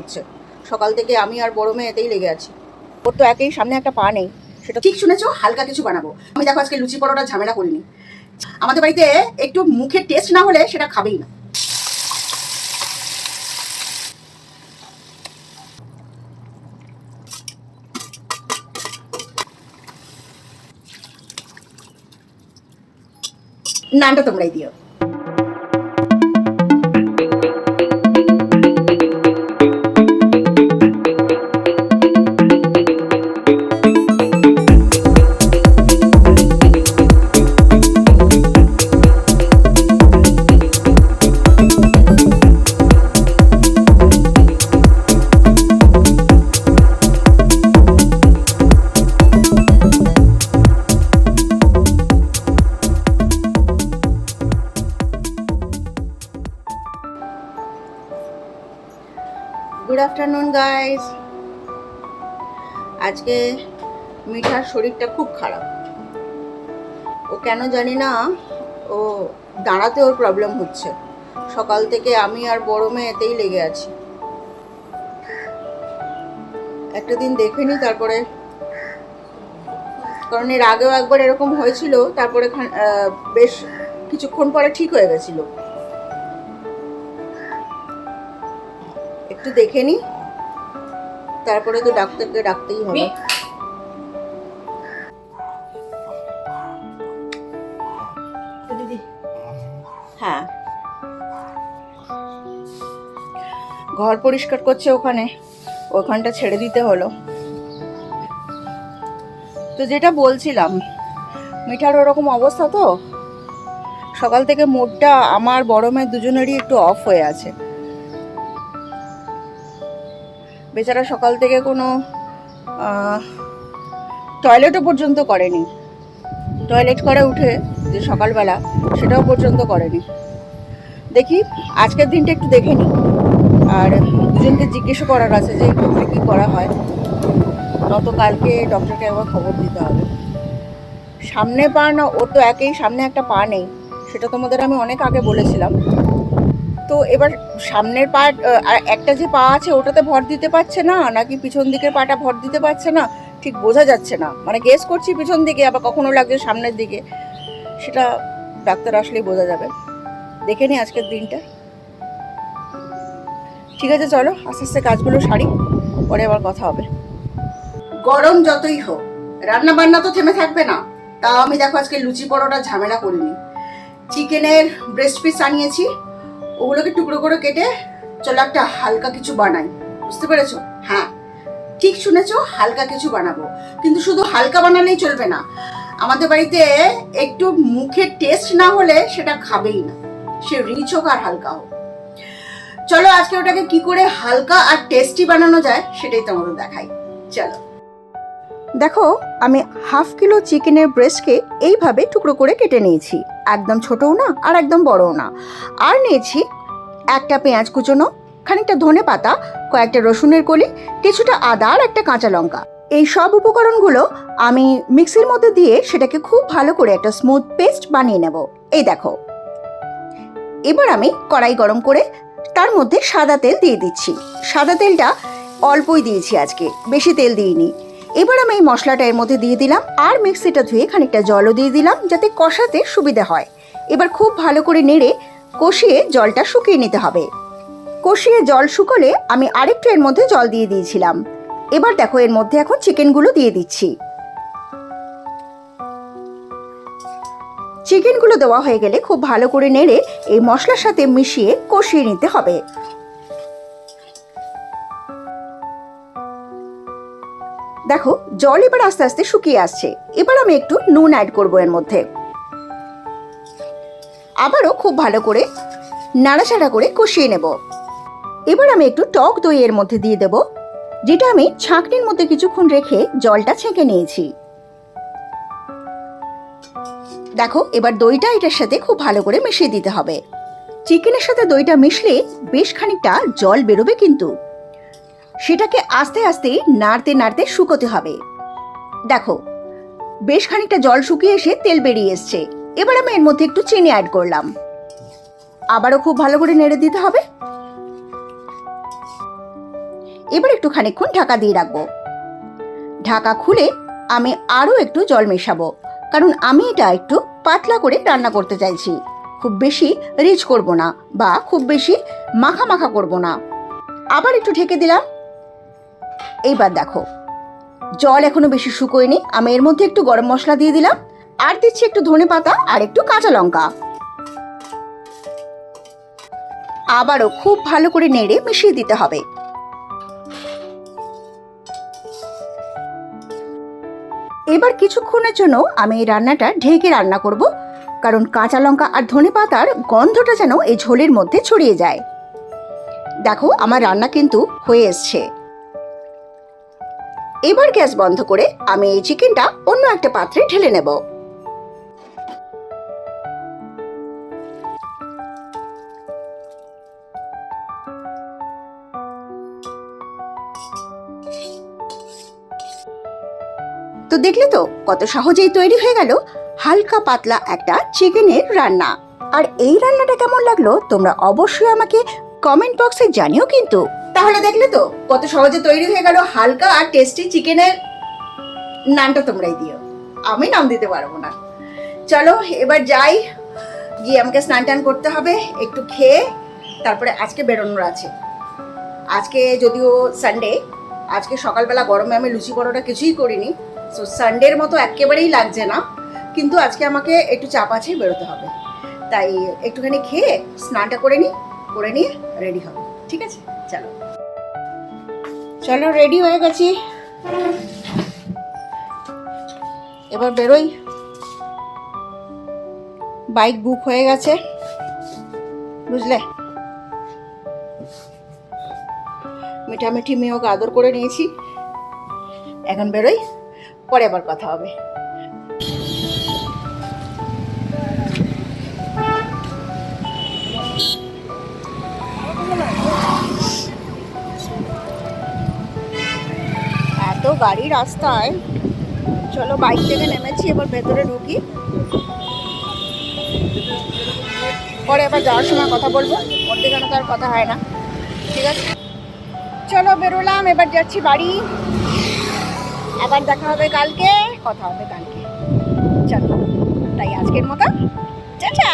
হচ্ছে। সকাল থেকে আমি আর বড় মেয়ে এতেই লেগে আছি। ওর তো একেই সামনে একটা পা নেই। সেটা ঠিক শুনেছো, হালকা কিছু বানাবো। আমি দেখো আজকে লুচি পরোটা ঝামেলা করিনি। আমাদের বাড়িতে একটু মুখের টেস্ট না হলে সেটা খাবেই না। নানটা তোমরাই দিও। Good afternoon guys. আজকে মিঠার শরীরটা খুব খারাপ। ও কেন জানি না, ও দাঁড়াতে ওর প্রবলেম হচ্ছে। সকাল থেকে আমি আর বড় মেয়ে এতেই লেগে আছি। একটা দিন দেখে নি, তারপরে, কারণ এর আগেও একবার এরকম হয়েছিল, তারপরে বেশ কিছুক্ষণ পরে ঠিক হয়ে গেছিল। একটু দেখে নি, তারপরে তো ডাক্তারকে ডাকতেই হবে। হ্যাঁ, ঘর পরিষ্কার করছে ওখানটা ছেড়ে দিতে হলো। তো যেটা বলছিলাম, মিঠার ওরকম অবস্থা, তো সকাল থেকে মুডটা আমার বড় মেয়ে দুজনেরই একটু অফ হয়ে আছে। বেচারা সকাল থেকে কোনো টয়লেটও পর্যন্ত করেনি। টয়লেট করে উঠে যে সকালবেলা, সেটাও পর্যন্ত করেনি। দেখি আজকের দিনটা একটু দেখে নিই, আর দুজনকে জিজ্ঞেসও করার আছে যে কোথায় কী করা হয়। গতকালকে ডক্টরকে একবার খবর দিতে হবে। সামনে পা না, ওর তো একেই সামনে একটা পা নেই, সেটা তোমাদের আমি অনেক আগে বলেছিলাম। তো এবার সামনের পা, একটা যে পা আছে ওটাতে ভর দিতে পারছে না, নাকি পিছন দিকের পাটা ভর দিতে পারছে না, ঠিক বোঝা যাচ্ছে না। মানে গেস করছি পিছন দিকে, আবার কখনো লাগছে সামনের দিকে। সেটা ডাক্তার আসলেই বোঝা যাবে। দেখে নি আজকের দিনটা। ঠিক আছে, চলো আস্তে আস্তে কাজগুলো সারি, পরে আবার কথা হবে। গরম যতই হোক, রান্না বান্না তো থেমে থাকবে না। তাও আমি দেখো আজকে লুচি পরোটা ঝামেলা করিনি। চিকেনের ব্রেস্ট পিস আনিয়েছি, ওগুলোকে টুকরো করে কেটে চলো একটা হালকা কিছু বানাই। বুঝতে পেরেছো? হ্যাঁ, ঠিক শুনেছো, হালকা কিছু বানাবো। কিন্তু শুধু হালকা বানালেই চলবে না। আমাদের বাড়িতে একটু মুখের টেস্ট না হলে সেটা খাবেই না, সে রিচ হোক আর হালকা হোক। চলো আজকে ওটাকে কি করে হালকা আর টেস্টি বানানো যায় সেটাই তোমাদের দেখাই। চলো দেখো, আমি হাফ কিলো চিকেনের ব্রেস্টকে এইভাবে টুকরো করে কেটে নিয়েছি। একদম ছোটও না আর একদম বড়ও না। আর নিয়েছি একটা পেঁয়াজ কুচোনো, খানিকটা ধনে পাতা, কয়েকটা রসুনের কলি, কিছুটা আদা আর একটা কাঁচা লঙ্কা। এই সব উপকরণগুলো আমি মিক্সির মধ্যে দিয়ে সেটাকে খুব ভালো করে একটা স্মুথ পেস্ট বানিয়ে নেব। এই দেখো, এবার আমি কড়াই গরম করে তার মধ্যে সাদা তেল দিয়ে দিচ্ছি। সাদা তেলটা অল্পই দিয়েছি আজকে, বেশি তেল দিইনি। এবার আমি এই মশলাটা এর মধ্যে দিয়ে দিলাম, আর মিক্সিটা ধুয়ে খানিকটা জলও দিয়ে দিলাম যাতে কষাতে সুবিধা হয়। এবার খুব ভালো করে নেড়ে কষিয়ে জলটা শুকিয়ে নিতে হবে। কষিয়ে জল শুকোলে আমি আরেকটু এর মধ্যে জল দিয়ে দিয়েছিলাম। এবার দেখো এর মধ্যে এখন চিকেনগুলো দিয়ে দিচ্ছি। চিকেনগুলো দেওয়া হয়ে গেলে খুব ভালো করে নেড়ে এই মশলার সাথে মিশিয়ে কষিয়ে নিতে হবে। দেখো জল এবার আস্তে আস্তে শুকিয়ে আসছে। এবার আমি একটু নুন অ্যাড করব এর মধ্যে। আবারও খুব ভালো করে নাড়াচাড়া করে কষিয়ে নেব। এবার আমি একটু টক দই এর মধ্যে দিয়ে দেব, যেটা আমি ছাঁকনির মধ্যে কিছুক্ষণ রেখে জলটা ছেঁকে নিয়েছি। দেখো এবার দইটা এটার সাথে খুব ভালো করে মিশিয়ে দিতে হবে। চিকেনের সাথে দইটা মিশলে বেশ খানিকটা জল বেরোবে, কিন্তু সেটাকে আস্তে আস্তে নাড়তে নাড়তে শুকোতে হবে। দেখো বেশ খানিকটা জল শুকিয়ে এসে তেল বেরিয়ে এসছে। এবার আমি এর মধ্যে একটু চিনি অ্যাড করলাম। আবারও খুব ভালো করে নেড়ে দিতে হবে। এবার একটু খানিকক্ষণ ঢাকা দিয়ে রাখবো। ঢাকা খুলে আমি আরও একটু জল মেশাবো, কারণ আমি এটা একটু পাতলা করে রান্না করতে চাইছি। খুব বেশি রিচ করব না বা খুব বেশি মাখা মাখা করব না। আবার একটু ঢেকে দিলাম। এইবার দেখো, জল এখনো বেশি শুকোয়নি। আমি এর মধ্যে একটু গরম মশলা দিয়ে দিলাম, আর দিচ্ছি একটু ধনেপাতা আর একটু কাঁচা লঙ্কা। আবারও খুব ভালো করে নেড়ে মিশিয়ে দিতে হবে। এবার কিছুক্ষণের জন্য আমি এই রান্নাটা ঢেকে রান্না করব, কারণ কাঁচা লঙ্কা আর ধনেপাতার গন্ধটা যেন এই ঝোলের মধ্যে ছড়িয়ে যায়। দেখো, আমার রান্না কিন্তু হয়ে এসছে। এবার গ্যাস বন্ধ করে আমি এই চিকেনটা অন্য একটা পাত্রে ঢেলে নেব। তো দেখলে তো কত সহজেই তৈরি হয়ে গেল হালকা পাতলা একটা চিকেনের রান্না। আর এই রান্নাটা কেমন লাগলো তোমরা অবশ্যই আমাকে কমেন্ট বক্সে জানিও কিন্তু। তাহলে দেখলে তো কত সহজে তৈরি হয়ে গেল হালকা আর টেস্টি চিকেনের নানটা। তোমরাই দিও, আমি নাম দিতে পারবো না। চলো এবার যাই, গিয়ে আমাকে স্নান টান করতে হবে, একটু খেয়ে তারপরে আজকে বেরোনোর আছে। আজকে যদিও সানডে, আজকে সকালবেলা গরমে আমি লুচি পরোটা কিছুই করিনি, সো সানডের মতো একেবারেই লাগছে না, কিন্তু আজকে আমাকে একটু চাপ আছে, বেরোতে হবে। তাই একটুখানি খেয়ে স্নানটা করে নিয়ে রেডি হবে। ঠিক আছে, চলো চলো রেডি হয়ে গেছি, এবার বেরোই। বাইক বুক হয়ে গেছে, বুঝলে। মিঠামিঠি মেয়েকে আদর করে নিয়েছি, এখন বেরোই, পরে আবার কথা হবে। এত গাড়ি রাস্তায়, চলো বাইক থেকে নেমেছি, এবার ভেতরে ঢুকি, পরে আবার যাওয়ার সময় কথা বলবো। মধ্যেখানে তো আর কথা হয় না, ঠিক আছে। চলো বেরোলাম, এবার যাচ্ছি বাড়ি, আবার দেখা হবে কালকে, কথা হবে কালকে। চলো, তাই আজকের মতো টাটা।